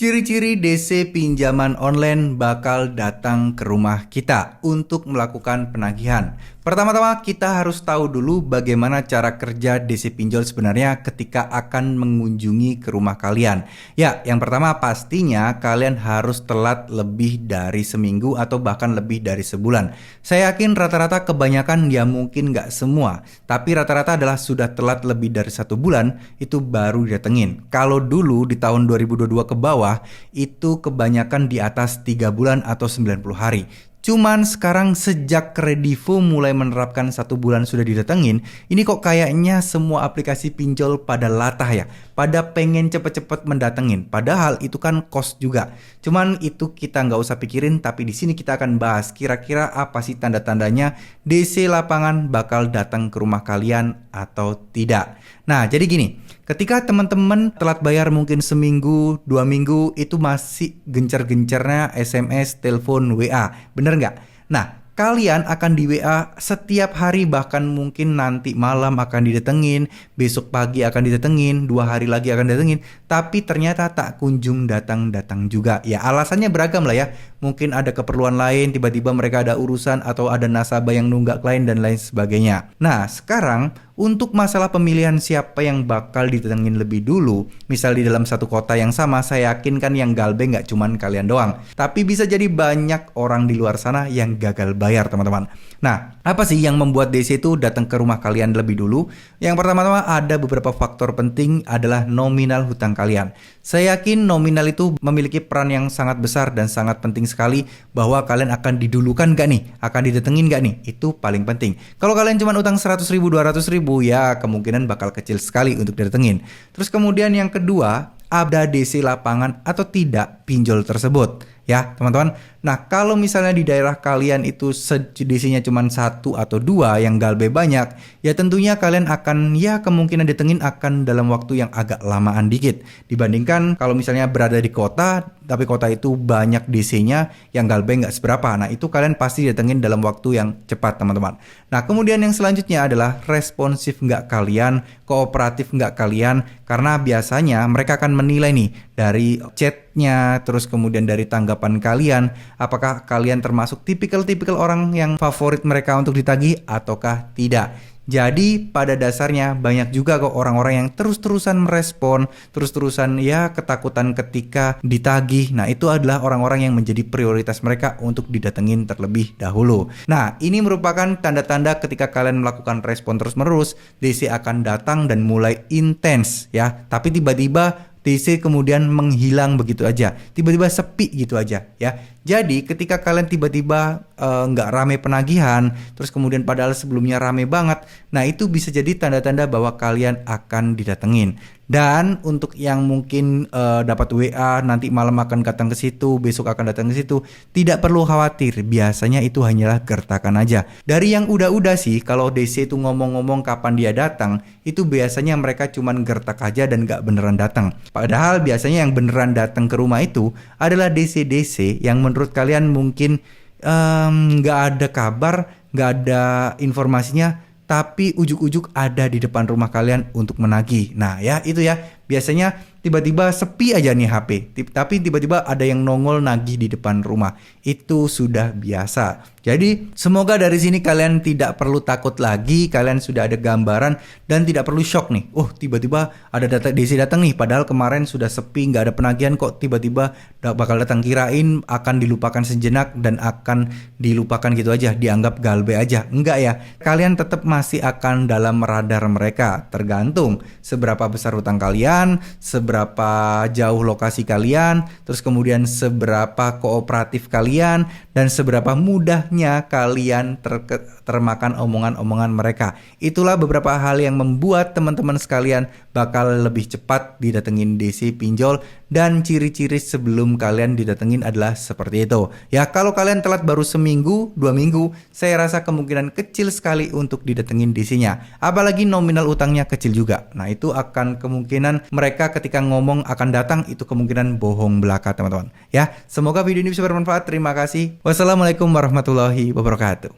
Ciri-ciri DC pinjaman online bakal datang ke rumah kita untuk melakukan penagihan. Pertama-tama kita harus tahu dulu bagaimana cara kerja DC pinjol sebenarnya ketika akan mengunjungi ke rumah kalian. Ya, yang pertama pastinya kalian harus telat lebih dari seminggu atau bahkan lebih dari sebulan. Saya yakin rata-rata kebanyakan, ya mungkin nggak semua, tapi rata-rata adalah sudah telat lebih dari 1 bulan itu baru didatengin. Kalau dulu di tahun 2022 ke bawah itu kebanyakan di atas 3 bulan atau 90 hari. Cuman sekarang sejak Kredivo mulai menerapkan 1 bulan sudah didatengin, ini kok kayaknya semua aplikasi pinjol pada latah ya, pada pengen cepet-cepet mendatengin. Padahal itu kan cost juga. Cuman itu kita nggak usah pikirin, tapi di sini kita akan bahas kira-kira apa sih tanda-tandanya DC lapangan bakal datang ke rumah kalian atau tidak. Nah, jadi gini, ketika teman-teman telat bayar mungkin seminggu, 2 minggu, itu masih gencar-gencarnya SMS, telepon, WA. Bener nggak? Nah, kalian akan di WA setiap hari, bahkan mungkin nanti malam akan didatengin, besok pagi akan didatengin, 2 hari lagi akan didatengin, tapi ternyata tak kunjung datang-datang juga. Ya alasannya beragam lah ya, mungkin ada keperluan lain, tiba-tiba mereka ada urusan atau ada nasabah yang nunggak klien dan lain sebagainya. Nah sekarang untuk masalah pemilihan siapa yang bakal didatengin lebih dulu, misal di dalam satu kota yang sama, saya yakin kan yang galbe nggak cuman kalian doang, tapi bisa jadi banyak orang di luar sana yang gagal bayar teman-teman. Nah, apa sih yang membuat DC itu datang ke rumah kalian lebih dulu? Yang pertama-tama ada beberapa faktor penting adalah nominal hutang kalian. Saya yakin nominal itu memiliki peran yang sangat besar dan sangat penting sekali, bahwa kalian akan didulukan gak nih? Akan didatengin gak nih? Itu paling penting. Kalau kalian cuma utang 100 ribu, 200 ribu, ya kemungkinan bakal kecil sekali untuk didatengin. Terus kemudian yang kedua, ada DC lapangan atau tidak pinjol tersebut. Ya teman-teman, nah kalau misalnya di daerah kalian itu DC-nya cuma 1 atau 2 yang galbe banyak, ya tentunya kalian akan, ya kemungkinan ditengin akan dalam waktu yang agak lamaan dikit dibandingkan kalau misalnya berada di kota, tapi kota itu banyak DC-nya yang galbe nggak seberapa. Nah itu kalian pasti ditengin dalam waktu yang cepat teman-teman. Nah kemudian yang selanjutnya adalah responsif nggak kalian, kooperatif nggak kalian, karena biasanya mereka akan menilai nih dari chatnya, terus kemudian dari tanggapan kalian, apakah kalian termasuk tipikal-tipikal orang yang favorit mereka untuk ditagih ataukah tidak. Jadi pada dasarnya banyak juga kok orang-orang yang terus-terusan merespon, terus-terusan ya ketakutan ketika ditagih. Nah itu adalah orang-orang yang menjadi prioritas mereka untuk didatengin terlebih dahulu. Nah ini merupakan tanda-tanda ketika kalian melakukan respon terus-menerus, DC akan datang dan mulai intens ya. Tapi tiba-tiba DC kemudian menghilang begitu aja, tiba-tiba sepi gitu aja ya. Jadi ketika kalian tiba-tiba nggak rame penagihan, terus kemudian padahal sebelumnya rame banget, nah itu bisa jadi tanda-tanda bahwa kalian akan didatengin. Dan untuk yang mungkin dapat WA nanti malam akan datang ke situ, besok akan datang ke situ, tidak perlu khawatir, biasanya itu hanyalah gertakan aja. Dari yang udah-udah sih, kalau DC itu ngomong-ngomong kapan dia datang, itu biasanya mereka cuman gertak aja dan nggak beneran datang. Padahal biasanya yang beneran datang ke rumah itu adalah DC-DC yang menurut kalian mungkin nggak ada kabar, nggak ada informasinya, tapi ujuk-ujuk ada di depan rumah kalian untuk menagih. Nah ya itu ya, biasanya tiba-tiba sepi aja nih HP, tapi tiba-tiba ada yang nongol nagih di depan rumah. Itu sudah biasa. Jadi semoga dari sini kalian tidak perlu takut lagi, kalian sudah ada gambaran dan tidak perlu shock nih. Oh tiba-tiba ada data DC datang nih, padahal kemarin sudah sepi, nggak ada penagihan, kok tiba-tiba bakal datang. Kirain akan dilupakan sejenak dan akan dilupakan gitu aja, dianggap galbe aja. Enggak ya, kalian tetap masih akan dalam radar mereka. Tergantung seberapa besar hutang kalian, seberapa jauh lokasi kalian, terus kemudian seberapa kooperatif kalian, dan seberapa mudahnya kalian termakan omongan-omongan mereka. Itulah beberapa hal yang membuat teman-teman sekalian bakal lebih cepat didatengin DC pinjol, dan ciri-ciri sebelum kalian didatengin adalah seperti itu. Ya kalau kalian telat baru seminggu, 2 minggu, saya rasa kemungkinan kecil sekali untuk didatengin DC-nya. Apalagi nominal utangnya kecil juga. Nah itu akan kemungkinan mereka ketika ngomong akan datang, itu kemungkinan bohong belaka teman-teman. Ya semoga video ini bisa bermanfaat. Terima kasih. Wassalamualaikum warahmatullahi wabarakatuh.